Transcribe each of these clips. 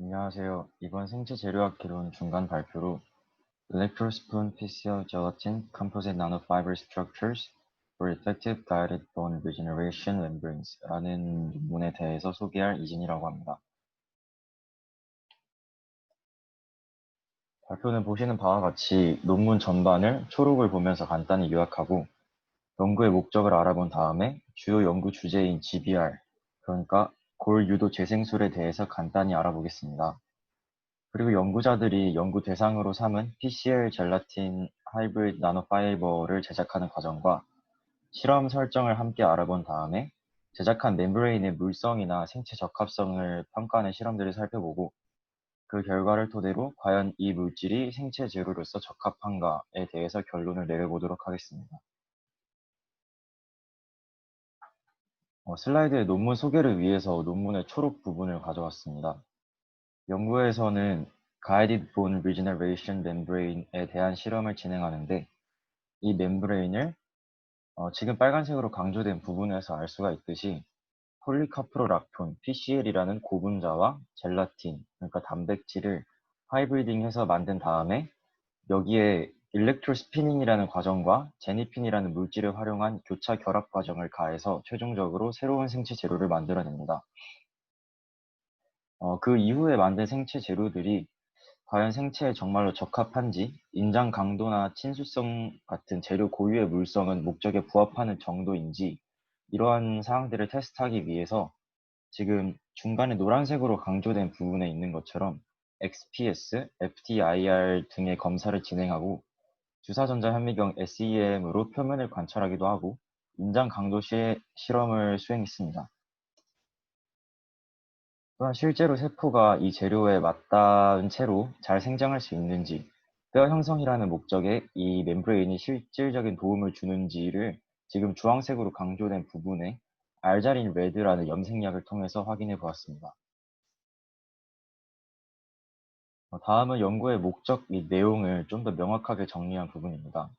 안녕하세요. 이번 생체 재료학 개론 중간 발표로 Electrospoon PCR Gelatin Composite Nanofiber Structures for Effective Guided Bone Regeneration Membranes 라는 논문에 대해서 소개할 이진이라고 합니다. 발표는 보시는 바와 같이 논문 전반을 초록을 보면서 간단히 요약하고 연구의 목적을 알아본 다음에 주요 연구 주제인 GBR, 그러니까 골 유도 재생술에 대해서 간단히 알아보겠습니다. 그리고 연구자들이 연구 대상으로 삼은 PCR 젤라틴 하이브리드 나노파이버를 제작하는 과정과 실험 설정을 함께 알아본 다음에 제작한 멤브레인의 물성이나 생체 적합성을 평가하는 실험들을 살펴보고 그 결과를 토대로 과연 이 물질이 생체 재료로서 적합한가에 대해서 결론을 내려보도록 하겠습니다. 슬라이드에 논문 소개를 위해서 논문의 초록 부분을 가져왔습니다. 연구에서는 Guided Bone Regeneration Membrane에 대한 실험을 진행하는데 이 멤브레인을 지금 빨간색으로 강조된 부분에서 알 수가 있듯이 폴리카프로락톤 (PCL이라는) 고분자와 젤라틴, 그러니까 단백질을 하이브리딩해서 만든 다음에 여기에 일렉트로스피닝이라는 과정과 제니핀이라는 물질을 활용한 교차 결합 과정을 가해서 최종적으로 새로운 생체 재료를 만들어냅니다. 그 이후에 만든 생체 재료들이 과연 생체에 정말로 적합한지, 인장 강도나 친수성 같은 재료 고유의 물성은 목적에 부합하는 정도인지 이러한 사항들을 테스트하기 위해서 지금 중간에 노란색으로 강조된 부분에 있는 것처럼 XPS, FTIR 등의 검사를 진행하고 주사전자 현미경 SEM으로 표면을 관찰하기도 하고 인장 강도 실험을 수행했습니다. 또한 실제로 세포가 이 재료에 맞닿은 채로 잘 생장할 수 있는지, 뼈 형성이라는 목적에 이 멤브레인이 실질적인 도움을 주는지를 지금 주황색으로 강조된 부분에 알자린 레드라는 염색약을 통해서 확인해 보았습니다. 다음은 연구의 목적 및 내용을 좀 더 명확하게 정리한 부분입니다.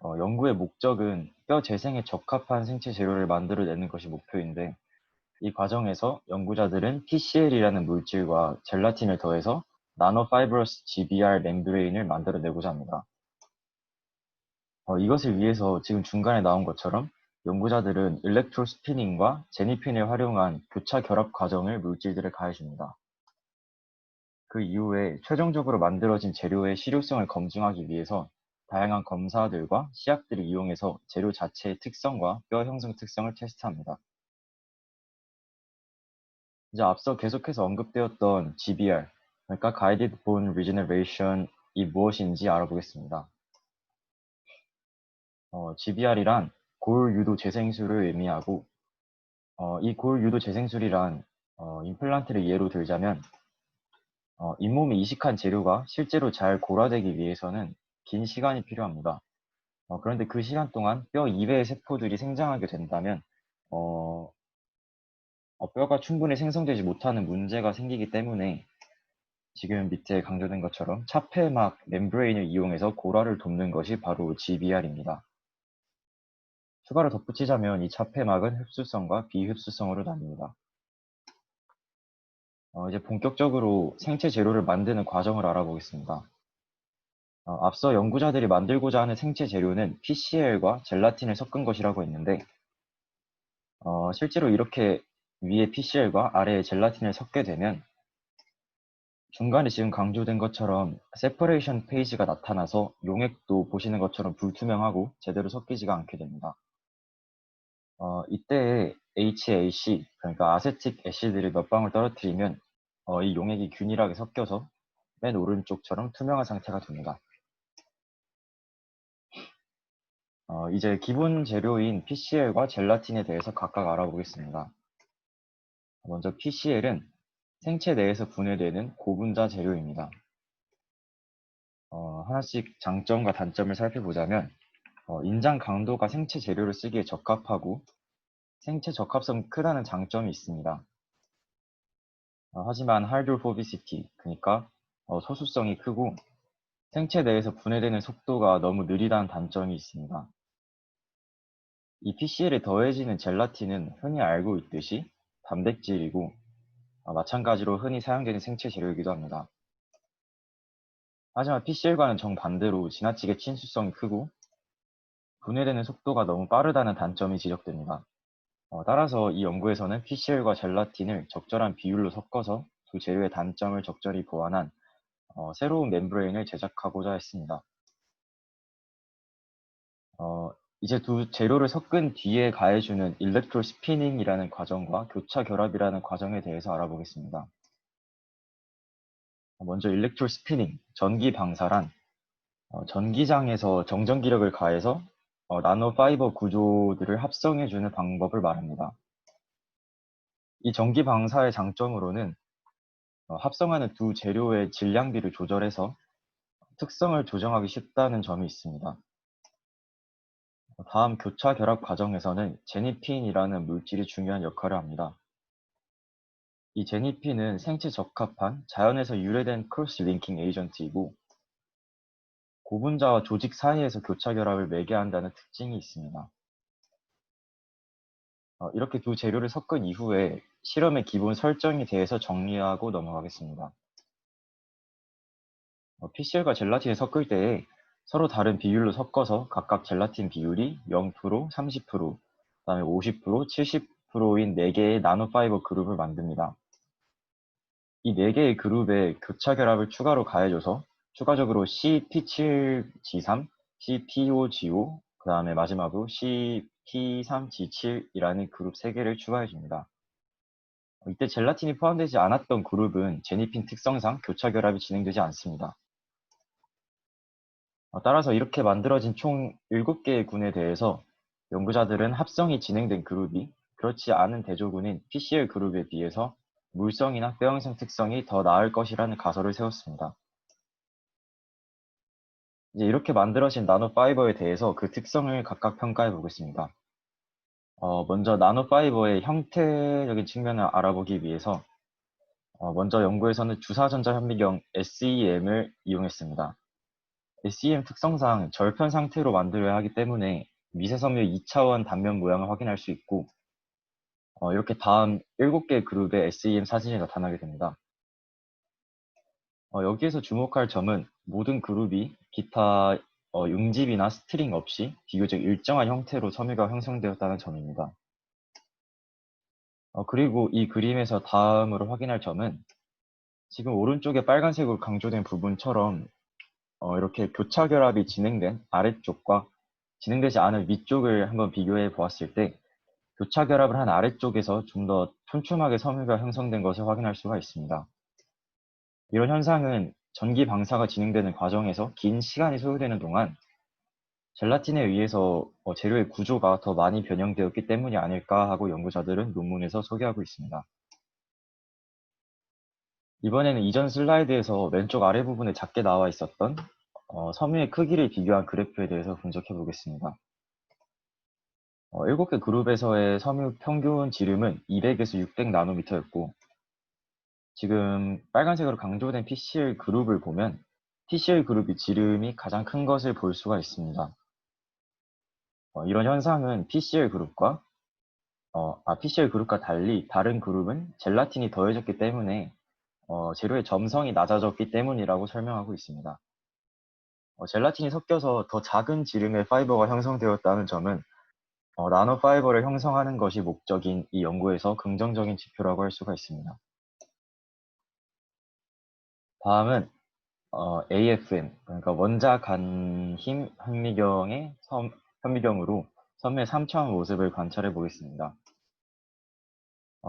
연구의 목적은 뼈 재생에 적합한 생체 재료를 만들어내는 것이 목표인데 이 과정에서 연구자들은 PCL이라는 물질과 젤라틴을 더해서 나노파이브러스 GBR 멤브레인을 만들어내고자 합니다. 이것을 위해서 지금 중간에 나온 것처럼 연구자들은 일렉트로스피닝과 제니핀을 활용한 교차 결합 과정을 물질들에 가해줍니다. 그 이후에 최종적으로 만들어진 재료의 실효성을 검증하기 위해서 다양한 검사들과 시약들을 이용해서 재료 자체의 특성과 뼈 형성 특성을 테스트합니다. 이제 앞서 계속해서 언급되었던 GBR, 그러니까 Guided Bone Regeneration이 무엇인지 알아보겠습니다. GBR이란 골 유도 재생술을 의미하고 이 골 유도 재생술이란 임플란트를 예로 들자면 잇몸에 이식한 재료가 실제로 잘 골화되기 위해서는 긴 시간이 필요합니다. 그런데 그 시간 동안 뼈 이외의 세포들이 생장하게 된다면 뼈가 충분히 생성되지 못하는 문제가 생기기 때문에 지금 밑에 강조된 것처럼 차폐막 멤브레인을 이용해서 골화를 돕는 것이 바로 GBR입니다. 추가로 덧붙이자면 이 차폐막은 흡수성과 비흡수성으로 나뉩니다. 이제 본격적으로 생체 재료를 만드는 과정을 알아보겠습니다. 앞서 연구자들이 만들고자 하는 생체 재료는 PCL과 젤라틴을 섞은 것이라고 했는데 실제로 이렇게 위에 PCL과 아래에 젤라틴을 섞게 되면 중간에 지금 강조된 것처럼 세퍼레이션 페이지가 나타나서 용액도 보시는 것처럼 불투명하고 제대로 섞이지가 않게 됩니다. 이때에 HAC, 그러니까 아세틱 애시드를 몇 방울 떨어뜨리면 이 용액이 균일하게 섞여서 맨 오른쪽처럼 투명한 상태가 됩니다. 이제 기본 재료인 PCL과 젤라틴에 대해서 각각 알아보겠습니다. 먼저 PCL은 생체 내에서 분해되는 고분자 재료입니다. 하나씩 장점과 단점을 살펴보자면 인장 강도가 생체 재료를 쓰기에 적합하고 생체 적합성이 크다는 장점이 있습니다. 하지만 하이드로포비시티, 그러니까 소수성이 크고 생체 내에서 분해되는 속도가 너무 느리다는 단점이 있습니다. 이 PCL에 더해지는 젤라틴은 흔히 알고 있듯이 단백질이고 마찬가지로 흔히 사용되는 생체 재료이기도 합니다. 하지만 PCL과는 정반대로 지나치게 친수성이 크고 분해되는 속도가 너무 빠르다는 단점이 지적됩니다. 따라서 이 연구에서는 PCL과 젤라틴을 적절한 비율로 섞어서 두 재료의 단점을 적절히 보완한 새로운 멤브레인을 제작하고자 했습니다. 이제 두 재료를 섞은 뒤에 가해주는 일렉트로 스피닝이라는 과정과 교차 결합이라는 과정에 대해서 알아보겠습니다. 먼저 일렉트로 스피닝, 전기 방사란 전기장에서 정전기력을 가해서 나노파이버 구조들을 합성해주는 방법을 말합니다. 이 전기 방사의 장점으로는 합성하는 두 재료의 질량비를 조절해서 특성을 조정하기 쉽다는 점이 있습니다. 다음 교차 결합 과정에서는 제니핀이라는 물질이 중요한 역할을 합니다. 이 제니핀은 생체 적합한 자연에서 유래된 크로스 링킹 에이전트이고 고분자와 조직 사이에서 교차 결합을 매개한다는 특징이 있습니다. 이렇게 두 재료를 섞은 이후에 실험의 기본 설정에 대해서 정리하고 넘어가겠습니다. PCL과 젤라틴을 섞을 때에 서로 다른 비율로 섞어서 각각 젤라틴 비율이 0%, 30%, 그다음에 50%, 70%인 4개의 나노파이버 그룹을 만듭니다. 이 4개의 그룹에 교차 결합을 추가로 가해줘서 추가적으로 CP7G3, CPOGO, 그 다음에 마지막으로 CP3G7이라는 그룹 3개를 추가해줍니다. 이때 젤라틴이 포함되지 않았던 그룹은 제니핀 특성상 교차 결합이 진행되지 않습니다. 따라서 이렇게 만들어진 총 7개의 군에 대해서 연구자들은 합성이 진행된 그룹이 그렇지 않은 대조군인 PCL 그룹에 비해서 물성이나 뼈형성 특성이 더 나을 것이라는 가설을 세웠습니다. 이제 이렇게 만들어진 나노파이버에 대해서 그 특성을 각각 평가해 보겠습니다. 먼저 나노파이버의 형태적인 측면을 알아보기 위해서 먼저 연구에서는 주사전자 현미경 SEM을 이용했습니다. SEM 특성상 절편 상태로 만들어야 하기 때문에 미세섬유 2차원 단면 모양을 확인할 수 있고 이렇게 다음 7개의 그룹의 SEM 사진이 나타나게 됩니다. 여기에서 주목할 점은 모든 그룹이 기타 융집이나 스트링 없이 비교적 일정한 형태로 섬유가 형성되었다는 점입니다. 그리고 이 그림에서 다음으로 확인할 점은 지금 오른쪽에 빨간색으로 강조된 부분처럼 이렇게 교차 결합이 진행된 아래쪽과 진행되지 않은 위쪽을 한번 비교해 보았을 때 교차 결합을 한 아래쪽에서 좀 더 촘촘하게 섬유가 형성된 것을 확인할 수가 있습니다. 이런 현상은 전기 방사가 진행되는 과정에서 긴 시간이 소요되는 동안 젤라틴에 의해서 재료의 구조가 더 많이 변형되었기 때문이 아닐까 하고 연구자들은 논문에서 소개하고 있습니다. 이번에는 이전 슬라이드에서 왼쪽 아래 부분에 작게 나와 있었던 섬유의 크기를 비교한 그래프에 대해서 분석해 보겠습니다. 7개 그룹에서의 섬유 평균 지름은 200에서 600 나노미터였고 지금 빨간색으로 강조된 PCL 그룹을 보면 PCL 그룹이 지름이 가장 큰 것을 볼 수가 있습니다. 이런 현상은 PCL 그룹과 PCL 그룹과 달리 다른 그룹은 젤라틴이 더해졌기 때문에 재료의 점성이 낮아졌기 때문이라고 설명하고 있습니다. 젤라틴이 섞여서 더 작은 지름의 파이버가 형성되었다는 점은 나노파이버를 형성하는 것이 목적인 이 연구에서 긍정적인 지표라고 할 수가 있습니다. 다음은 AFM, 그러니까 원자간힘 현미경의 현미경으로 섬유의 3차원 모습을 관찰해 보겠습니다.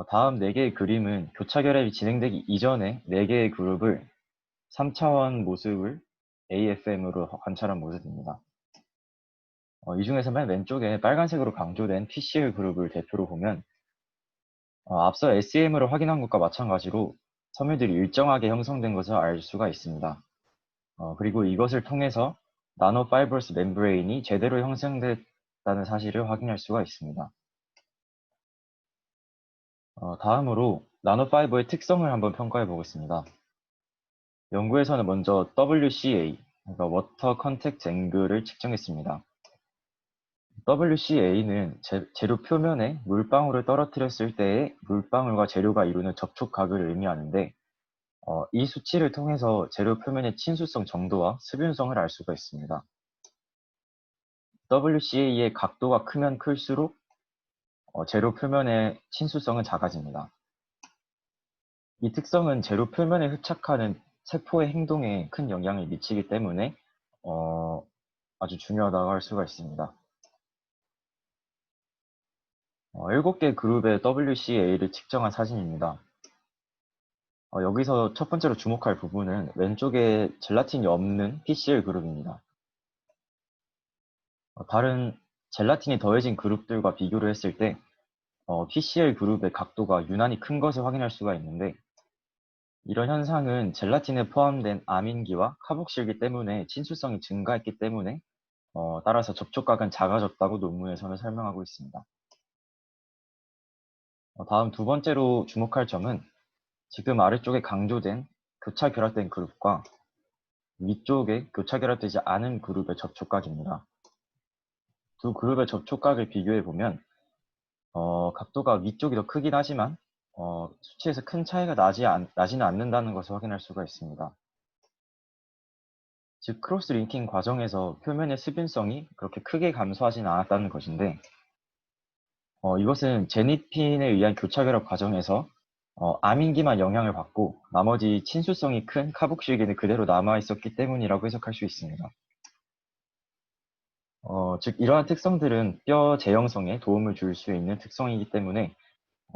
다음 4개의 그림은 교차 결합이 진행되기 이전에 4개의 그룹을 3차원 모습을 AFM으로 관찰한 모습입니다. 이 중에서 맨 왼쪽에 빨간색으로 강조된 PCL 그룹을 대표로 보면 앞서 SEM으로 확인한 것과 마찬가지로 섬유들이 일정하게 형성된 것을 알 수가 있습니다. 그리고 이것을 통해서 나노파이버스 멤브레인이 제대로 형성됐다는 사실을 확인할 수가 있습니다. 다음으로 나노파이버의 특성을 한번 평가해 보겠습니다. 연구에서는 먼저 WCA, 그러니까 워터 컨택트 앵글을 측정했습니다. WCA는 재료 표면에 물방울을 떨어뜨렸을 때의 물방울과 재료가 이루는 접촉각을 의미하는데 이 수치를 통해서 재료 표면의 친수성 정도와 습윤성을 알 수가 있습니다. WCA의 각도가 크면 클수록 재료 표면의 친수성은 작아집니다. 이 특성은 재료 표면에 흡착하는 세포의 행동에 큰 영향을 미치기 때문에 아주 중요하다고 할 수가 있습니다. 7개 그룹의 WCA를 측정한 사진입니다. 여기서 첫 번째로 주목할 부분은 왼쪽에 젤라틴이 없는 PCL 그룹입니다. 다른 젤라틴이 더해진 그룹들과 비교를 했을 때 PCL 그룹의 각도가 유난히 큰 것을 확인할 수가 있는데, 이런 현상은 젤라틴에 포함된 아민기와 카복실기 때문에 친수성이 증가했기 때문에 따라서 접촉각은 작아졌다고 논문에서는 설명하고 있습니다. 다음 두 번째로 주목할 점은 지금 아래쪽에 강조된 교차 결합된 그룹과 위쪽에 교차 결합되지 않은 그룹의 접촉각입니다. 두 그룹의 접촉각을 비교해 보면 각도가 위쪽이 더 크긴 하지만 수치에서 큰 차이가 나지는 않는다는 것을 확인할 수가 있습니다. 즉 크로스 링킹 과정에서 표면의 수빈성이 그렇게 크게 감소하지는 않았다는 것인데, 이것은 제니핀에 의한 교차 결합 과정에서 아민기만 영향을 받고 나머지 친수성이 큰 카복실기는 그대로 남아 있었기 때문이라고 해석할 수 있습니다. 즉 이러한 특성들은 뼈 재형성에 도움을 줄 수 있는 특성이기 때문에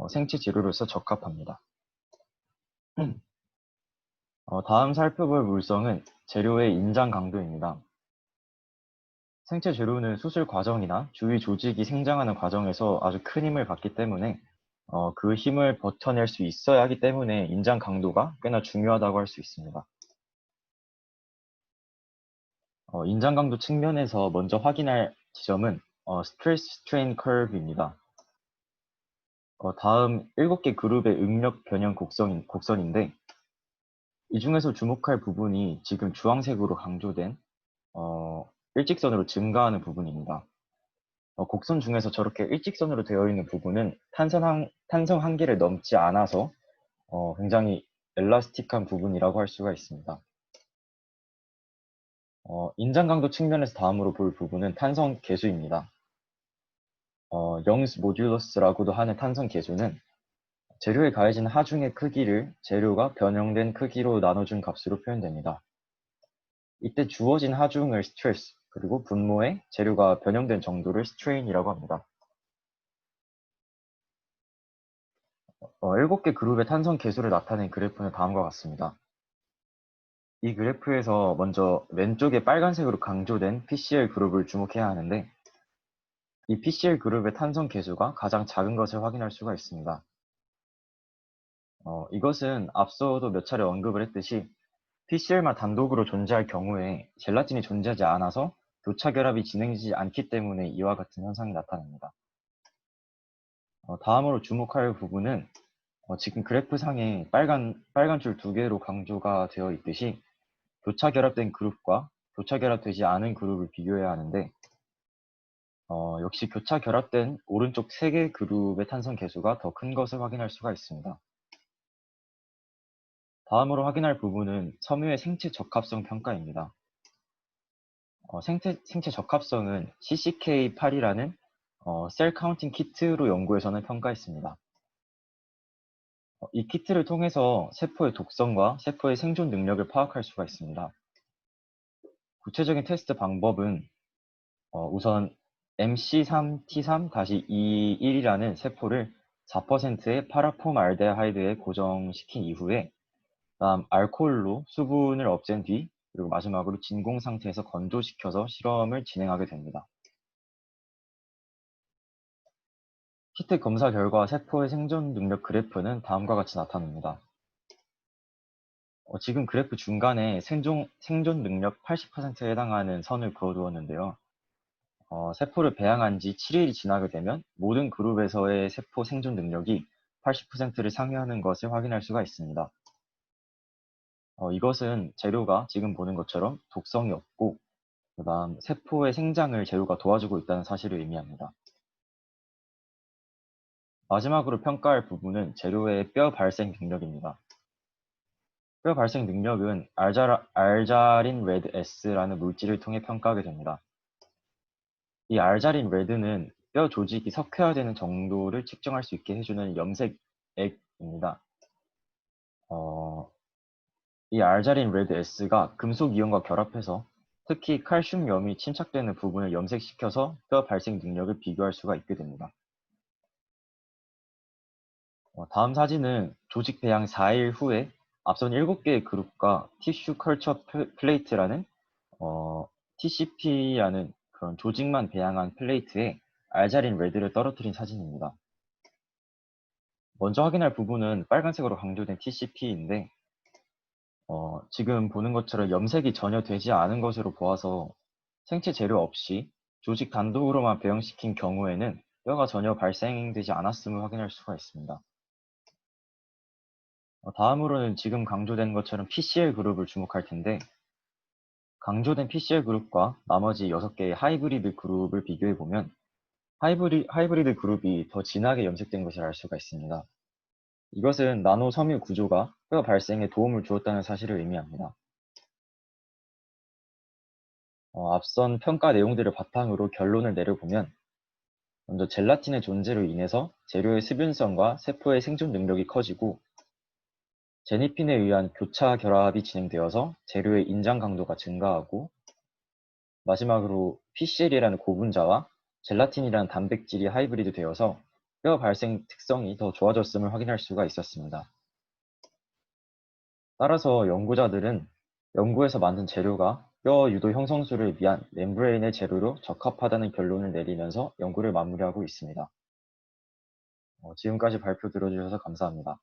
생체 재료로서 적합합니다. 다음 살펴볼 물성은 재료의 인장 강도입니다. 생체 재료는 수술 과정이나 주위 조직이 생장하는 과정에서 아주 큰 힘을 받기 때문에 그 힘을 버텨낼 수 있어야 하기 때문에 인장 강도가 꽤나 중요하다고 할 수 있습니다. 인장 강도 측면에서 먼저 확인할 지점은 스트레스 스트레인 커브입니다. 다음 7개 그룹의 응력 변형 곡선인데, 이 중에서 주목할 부분이 지금 주황색으로 강조된 일직선으로 증가하는 부분입니다. 곡선 중에서 저렇게 일직선으로 되어 있는 부분은 탄성 한계를 넘지 않아서 굉장히 엘라스틱한 부분이라고 할 수가 있습니다. 인장 강도 측면에서 다음으로 볼 부분은 탄성 계수입니다. 영스 모듈러스라고도 하는 탄성 계수는 재료에 가해진 하중의 크기를 재료가 변형된 크기로 나눠준 값으로 표현됩니다. 이때 주어진 하중을 스트레스, 그리고 분모에 재료가 변형된 정도를 스트레인이라고 합니다. 7개 그룹의 탄성 계수를 나타낸 그래프는 다음과 같습니다. 이 그래프에서 먼저 왼쪽에 빨간색으로 강조된 PCL 그룹을 주목해야 하는데, 이 PCL 그룹의 탄성 계수가 가장 작은 것을 확인할 수가 있습니다. 이것은 앞서도 몇 차례 언급을 했듯이 PCL만 단독으로 존재할 경우에 젤라틴이 존재하지 않아서 교차 결합이 진행되지 않기 때문에 이와 같은 현상이 나타납니다. 다음으로 주목할 부분은 지금 그래프상에 빨간 줄 2개로 강조가 되어 있듯이 교차 결합된 그룹과 교차 결합되지 않은 그룹을 비교해야 하는데, 역시 교차 결합된 오른쪽 3개 그룹의 탄성 계수가 더 큰 것을 확인할 수가 있습니다. 다음으로 확인할 부분은 섬유의 생체 적합성 평가입니다. 생체 적합성은 CCK8이라는 셀 카운팅 키트로 연구에서는 평가했습니다. 이 키트를 통해서 세포의 독성과 세포의 생존 능력을 파악할 수가 있습니다. 구체적인 테스트 방법은 우선 MC3T3-21이라는 세포를 4%의 파라폼알데하이드에 고정시킨 이후에 다음 알코올로 수분을 없앤 뒤, 그리고 마지막으로 진공 상태에서 건조시켜서 실험을 진행하게 됩니다. 키트 검사 결과 세포의 생존 능력 그래프는 다음과 같이 나타납니다. 지금 그래프 중간에 생존 능력 80%에 해당하는 선을 그어두었는데요. 세포를 배양한 지 7일이 지나게 되면 모든 그룹에서의 세포 생존 능력이 80%를 상회하는 것을 확인할 수가 있습니다. 이것은 재료가 지금 보는 것처럼 독성이 없고 그다음 세포의 생장을 재료가 도와주고 있다는 사실을 의미합니다. 마지막으로 평가할 부분은 재료의 뼈 발생 능력입니다. 뼈 발생 능력은 알자린 레드 S라는 물질을 통해 평가하게 됩니다. 이 알자린 레드는 뼈 조직이 석회화되는 정도를 측정할 수 있게 해주는 염색액입니다. 이 알자린 레드 S가 금속 이온과 결합해서 특히 칼슘염이 침착되는 부분을 염색시켜서 뼈 발생 능력을 비교할 수가 있게 됩니다. 다음 사진은 조직 배양 4일 후에 앞선 7개의 그룹과 티슈 컬처 플레이트라는 TCP라는 그런 조직만 배양한 플레이트에 알자린 레드를 떨어뜨린 사진입니다. 먼저 확인할 부분은 빨간색으로 강조된 TCP인데 지금 보는 것처럼 염색이 전혀 되지 않은 것으로 보아서 생체 재료 없이 조직 단독으로만 배양시킨 경우에는 뼈가 전혀 발생되지 않았음을 확인할 수가 있습니다. 다음으로는 지금 강조된 것처럼 PCL 그룹을 주목할 텐데 강조된 PCL 그룹과 나머지 6개의 하이브리드 그룹을 비교해보면 하이브리드 그룹이 더 진하게 염색된 것을 알 수가 있습니다. 이것은 나노 섬유 구조가 뼈 발생에 도움을 주었다는 사실을 의미합니다. 앞선 평가 내용들을 바탕으로 결론을 내려보면 먼저 젤라틴의 존재로 인해서 재료의 수분성과 세포의 생존 능력이 커지고 제니핀에 의한 교차 결합이 진행되어서 재료의 인장 강도가 증가하고 마지막으로 PCL이라는 고분자와 젤라틴이라는 단백질이 하이브리드 되어서 뼈 발생 특성이 더 좋아졌음을 확인할 수가 있었습니다. 따라서 연구자들은 연구에서 만든 재료가 뼈 유도 형성술을 위한 멤브레인의 재료로 적합하다는 결론을 내리면서 연구를 마무리하고 있습니다. 지금까지 발표 들어주셔서 감사합니다.